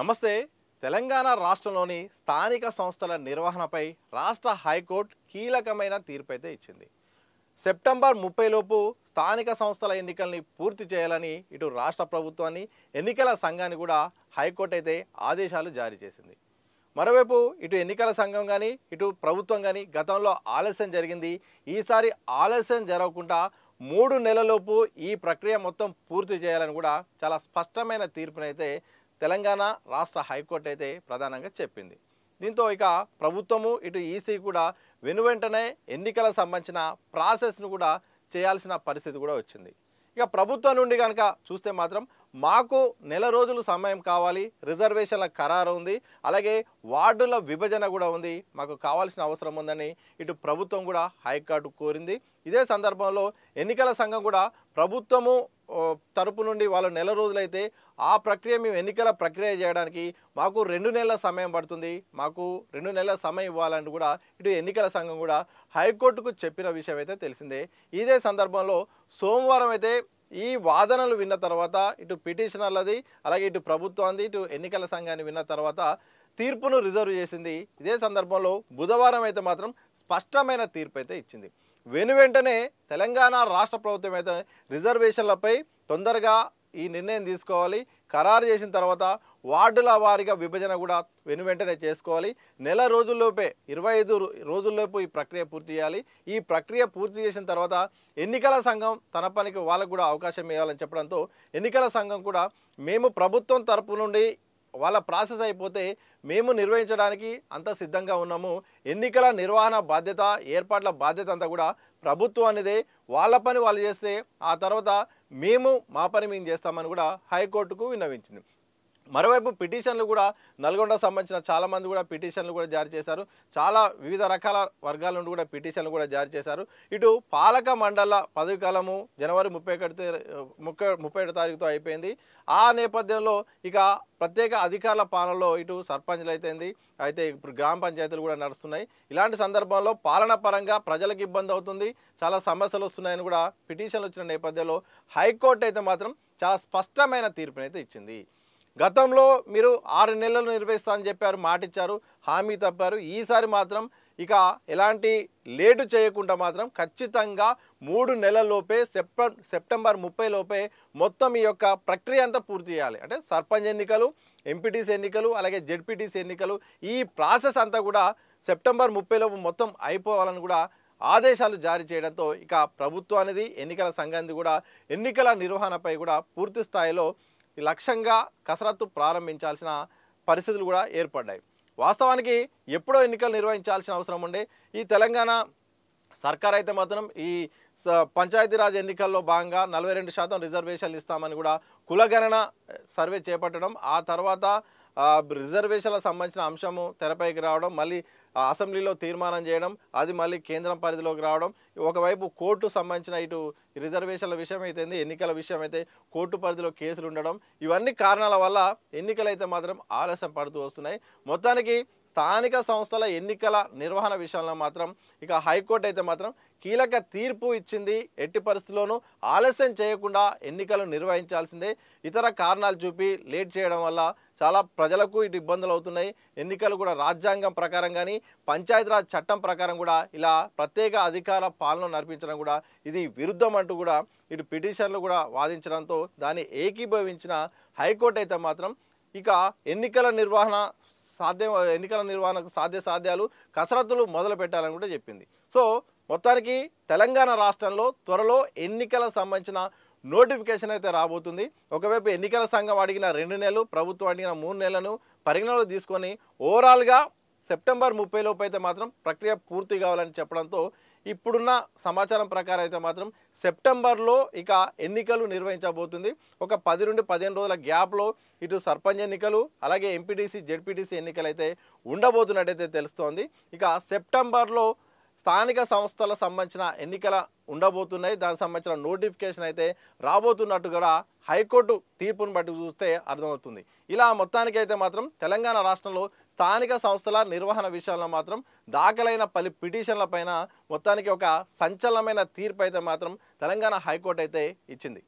నమస్తే. తెలంగాణ రాష్ట్రంలోని స్థానిక సంస్థల నిర్వహణపై రాష్ట్ర హైకోర్టు కీలకమైన తీర్పైతే ఇచ్చింది. సెప్టెంబర్ 30 లోపు స్థానిక సంస్థల ఎన్నికల్ని పూర్తి చేయాలని ఇటు రాష్ట్ర ప్రభుత్వాన్ని ఎన్నికల సంఘాన్ని కూడా హైకోర్టు అయితే ఆదేశాలు జారీ చేసింది. మరోవైపు ఇటు ఎన్నికల సంఘం కానీ ఇటు ప్రభుత్వం కానీ గతంలో ఆలస్యం జరిగింది. ఈసారి ఆలస్యం జరగకుండా 3 నెలలలోపు ఈ ప్రక్రియ మొత్తం పూర్తి చేయాలని కూడా చాలా స్పష్టమైన తీర్పునైతే తెలంగాణ రాష్ట్ర హైకోర్టు అయితే ప్రధానంగా చెప్పింది. దీంతో ఇక ప్రభుత్వము ఇటు ఈసీ కూడా వెనువెంటనే ఎన్నికలకు సంబంధించిన ప్రాసెస్ను కూడా చేయాల్సిన పరిస్థితి కూడా వచ్చింది. ఇక ప్రభుత్వం నుండి కనుక చూస్తే మాత్రం మాకు నెల రోజులు సమయం కావాలి, రిజర్వేషన్ల ఖరారు ఉంది, అలాగే వార్డుల విభజన కూడా ఉంది, మాకు కావాల్సిన అవసరం ఉందని ఇటు ప్రభుత్వం కూడా హైకోర్టు కోరింది. ఇదే సందర్భంలో ఎన్నికల సంఘం కూడా ప్రభుత్వము తరపు నుండి వాళ్ళు నెల రోజులైతే ఆ ప్రక్రియ మేము ఎన్నికల ప్రక్రియ చేయడానికి మాకు 2 నెలల సమయం పడుతుంది, మాకు 2 నెలల సమయం ఇవ్వాలని కూడా ఇటు ఎన్నికల సంఘం కూడా హైకోర్టుకు చెప్పిన విషయం అయితే తెలిసిందే. ఇదే సందర్భంలో సోమవారం అయితే ఈ వాదనలు విన్న తర్వాత ఇటు పిటిషనర్లది అలాగే ఇటు ప్రభుత్వాన్ని ఇటు ఎన్నికల సంఘాన్ని విన్న తర్వాత తీర్పును రిజర్వ్ చేసింది. ఇదే సందర్భంలో బుధవారం అయితే మాత్రం స్పష్టమైన తీర్పు అయితే ఇచ్చింది. వెనువెంటనే తెలంగాణ రాష్ట్ర ప్రభుత్వం అయితే రిజర్వేషన్లపై తొందరగా ఈ నిర్ణయం తీసుకోవాలి, ఖరారు చేసిన తర్వాత వార్డుల వారీగా విభజన కూడా వెనువెంటనే చేసుకోవాలి, నెల రోజుల్లోపే 25 రోజుల్లోపు ఈ ప్రక్రియ పూర్తి చేయాలి, ఈ ప్రక్రియ పూర్తి చేసిన తర్వాత ఎన్నికల సంఘం తన పనికి వాళ్ళకు కూడా అవకాశం ఇవ్వాలని చెప్పడంతో ఎన్నికల సంఘం కూడా మేము ప్రభుత్వం తరపు నుండి వాళ్ళ ప్రాసెస్ అయిపోతే మేము నిర్వహించడానికి అంత సిద్ధంగా ఉన్నాము, ఎన్నికల నిర్వహణ బాధ్యత ఏర్పాట్ల బాధ్యత అంతా కూడా ప్రభుత్వానిదే, వాళ్ళ పని వాళ్ళు చేస్తే ఆ తర్వాత మేము మా పని మేము చేస్తామని కూడా హైకోర్టుకు విన్నవించింది. మరోవైపు పిటిషన్లు కూడా నల్గొండకు సంబంధించిన చాలామంది కూడా పిటిషన్లు కూడా జారీ చేశారు. చాలా వివిధ రకాల వర్గాల నుండి కూడా పిటిషన్లు కూడా జారీ చేశారు. ఇటు పాలక మండల పదవి కాలము జనవరి 31 తారీఖుతో అయిపోయింది. ఆ నేపథ్యంలో ఇక ప్రత్యేక అధికారుల పాలనలో ఇటు సర్పంచ్లు అయితే ఇప్పుడు గ్రామ పంచాయతీలు కూడా నడుస్తున్నాయి. ఇలాంటి సందర్భంలో పాలన పరంగా ప్రజలకు ఇబ్బంది అవుతుంది, చాలా సమస్యలు వస్తున్నాయని కూడా పిటిషన్లు వచ్చిన నేపథ్యంలో హైకోర్టు అయితే మాత్రం చాలా స్పష్టమైన తీర్పునైతే ఇచ్చింది. గతంలో మీరు 6 నెలలు నిర్వహిస్తామని చెప్పారు, మాట ఇచ్చారు, హామీ తప్పారు. ఈసారి మాత్రం ఇక ఎలాంటి లేటు చేయకుండా మాత్రం ఖచ్చితంగా 3 నెలల్లోపే సెప్టెంబర్ 30 లోపే మొత్తం ఈ యొక్క ప్రక్రియ అంతా పూర్తి చేయాలి. అంటే సర్పంచ్ ఎన్నికలు, ఎంపీటీసీ ఎన్నికలు అలాగే జెడ్పీటీసీ ఎన్నికలు ఈ ప్రాసెస్ అంతా కూడా సెప్టెంబర్ 30 లోపు మొత్తం అయిపోవాలని కూడా ఆదేశాలు జారీ చేయడంతో ఇక ప్రభుత్వానికి ఎన్నికల సంఘానికి కూడా ఎన్నికల నిర్వహణపై కూడా పూర్తి స్థాయిలో లక్ష్యంగా కసరత్తు ప్రారంభించాల్సిన పరిస్థితులు కూడా ఏర్పడ్డాయి. వాస్తవానికి ఎప్పుడో ఎన్నికలు నిర్వహించాల్సిన అవసరం ఉండే ఈ తెలంగాణ సర్కార్ అయితే మాత్రం ఈ పంచాయతీరాజ్ ఎన్నికల్లో భాగంగా 42% రిజర్వేషన్లు ఇస్తామని కూడా కులగణన సర్వే చేపట్టడం, ఆ తర్వాత రిజర్వేషన్లకు సంబంధించిన అంశము తెరపైకి రావడం, మళ్ళీ అసెంబ్లీలో తీర్మానం చేయడం, అది మళ్ళీ కేంద్రం పరిధిలోకి రావడం, ఒకవైపు కోర్టు సంబంధించిన ఇటు రిజర్వేషన్ల విషయం అయితే ఎన్నికల విషయం అయితే కోర్టు పరిధిలో కేసులు ఉండడం, ఇవన్నీ కారణాల వల్ల ఎన్నికలు అయితే మాత్రం ఆలస్యం పడుతూ వస్తున్నాయి. మొత్తానికి స్థానిక సంస్థల ఎన్నికల నిర్వహణ విషయంలో మాత్రం ఇక హైకోర్టు అయితే మాత్రం కీలక తీర్పు ఇచ్చింది. ఎట్టి పరిస్థితుల్లోనూ ఆలస్యం చేయకుండా ఎన్నికలు నిర్వహించాల్సిందే. ఇతర కారణాలు చూపి లేట్ చేయడం వల్ల చాలా ప్రజలకు ఇటు ఇబ్బందులు అవుతున్నాయి. ఎన్నికలు కూడా రాజ్యాంగం ప్రకారం కానీ పంచాయతీరాజ్ చట్టం ప్రకారం కూడా ఇలా ప్రత్యేక అధికార పాలన నడిపించడం కూడా ఇది విరుద్ధం అంటూ కూడా ఇటు పిటిషన్లు కూడా వాదించడంతో దాన్ని ఏకీభవించిన హైకోర్టు అయితే మాత్రం ఇక ఎన్నికల నిర్వహణకు సాధ్యాలు కసరత్తులు మొదలు పెట్టాలని కూడా చెప్పింది. సో మొత్తానికి తెలంగాణ రాష్ట్రంలో త్వరలో ఎన్నికల సంబంధించిన నోటిఫికేషన్ అయితే రాబోతుంది. ఒకవైపు ఎన్నికల సంఘం అడిగిన 2 నెలలు, ప్రభుత్వం అడిగిన 3 నెలలను పరిగణనలో తీసుకొని ఓవరాల్గా సెప్టెంబర్ 30 లోపు అయితే మాత్రం ప్రక్రియ పూర్తి కావాలని చెప్పడంతో ఇప్పుడున్న సమాచారం ప్రకారం అయితే మాత్రం సెప్టెంబర్లో ఇక ఎన్నికలు నిర్వహించబోతుంది. ఒక 10 నుండి 15 రోజుల గ్యాప్లో ఇటు సర్పంచ్ ఎన్నికలు అలాగే ఎంపీటీసీ జెడ్పీటీసీ ఎన్నికలు అయితే ఉండబోతున్నట్టయితే తెలుస్తోంది. ఇక సెప్టెంబర్లో స్థానిక సంస్థల సంబంధించిన ఎన్నికల ఉండబోతున్నాయి, దానికి సంబంధించిన నోటిఫికేషన్ అయితే రాబోతున్నట్టు కూడా హైకోర్టు తీర్పును బట్టి చూస్తే అర్థమవుతుంది. ఇలా మొత్తానికి అయితే మాత్రం తెలంగాణ రాష్ట్రంలో స్థానిక సంస్థల నిర్వహణ విషయంలో మాత్రం దాఖలైన పలు పిటిషన్ల పైన మొత్తానికి ఒక సంచలనమైన తీర్పు అయితే మాత్రం తెలంగాణ హైకోర్టు అయితే ఇచ్చింది.